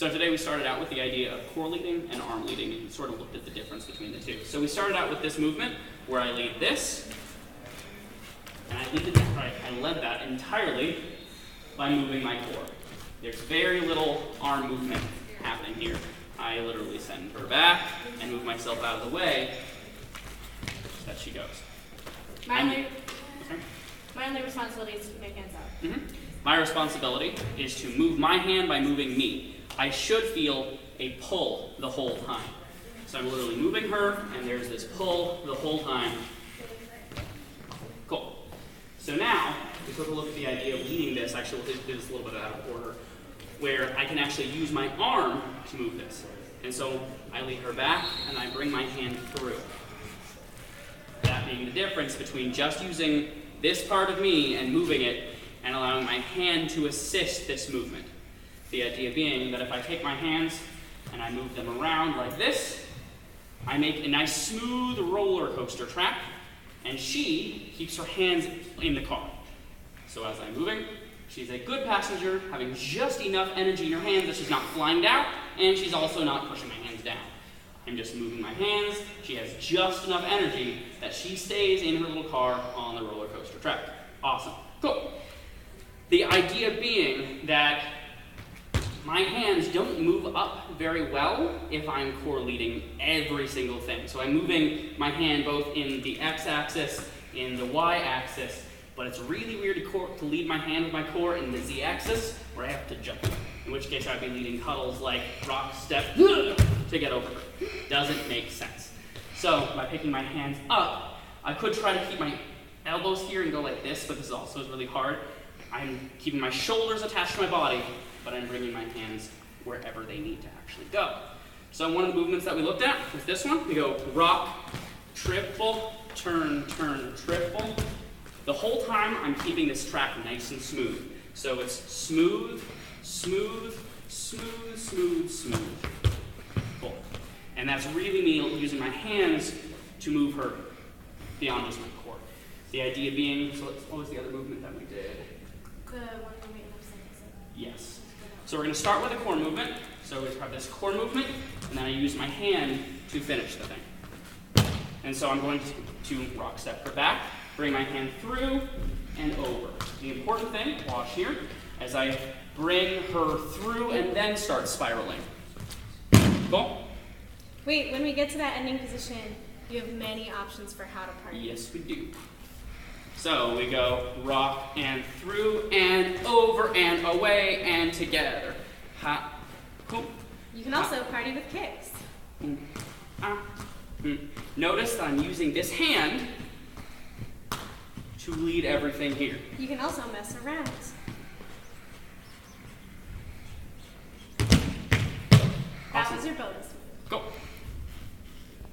So today we started out with the idea of core leading and arm leading and sort of looked at the difference between the two. So we started out with this movement where I lead this, and I led that entirely by moving my core. There's very little arm movement happening here. I literally send her back and move myself out of the way so that she goes. My only responsibility is to keep my hands up. My responsibility is to move my hand by moving me. I should feel a pull the whole time. So I'm literally moving her, and there's this pull the whole time. Cool. So now, we took a look at the idea of leading this. Actually, we'll do this a little bit out of order, where I can actually use my arm to move this. And so I lead her back, and I bring my hand through. That being the difference between just using this part of me and moving it, and allowing my hand to assist this movement. The idea being that if I take my hands and I move them around like this, I make a nice smooth roller coaster track, and she keeps her hands in the car. So as I'm moving, she's a good passenger, having just enough energy in her hands that she's not flying down, and she's also not pushing my hands down. I'm just moving my hands. She has just enough energy that she stays in her little car on the roller coaster track. Awesome. Cool. The idea being that my hands don't move up very well if I'm core leading every single thing. So I'm moving my hand both in the x-axis, in the y-axis, but it's really weird to lead my hand with my core in the z-axis, where I have to jump. In which case I'd be leading cuddles like rock, step, to get over her. Doesn't make sense. So by picking my hands up, I could try to keep my elbows here and go like this, but this also is really hard. I'm keeping my shoulders attached to my body, but I'm bringing my hands wherever they need to actually go. So one of the movements that we looked at was this one. We go rock, triple, turn, turn, triple. The whole time I'm keeping this track nice and smooth. So it's smooth, smooth, smooth, smooth, smooth. Cool. And that's really me using my hands to move her beyond just my core. The idea being, so what was the other movement that we did? The one we made left side. Yes. So we're going to start with a core movement. So we have this core movement, and then I use my hand to finish the thing. And so I'm going to rock step her back, bring my hand through and over. The important thing, watch here, as I bring her through and then start spiraling. Cool? Wait, when we get to that ending position, you have many options for how to party. Yes, we do. So we go rock and through and over and away and together. Ha, cool. You can also party with kicks. Notice that I'm using this hand to lead everything here. You can also mess around. That was your bonus.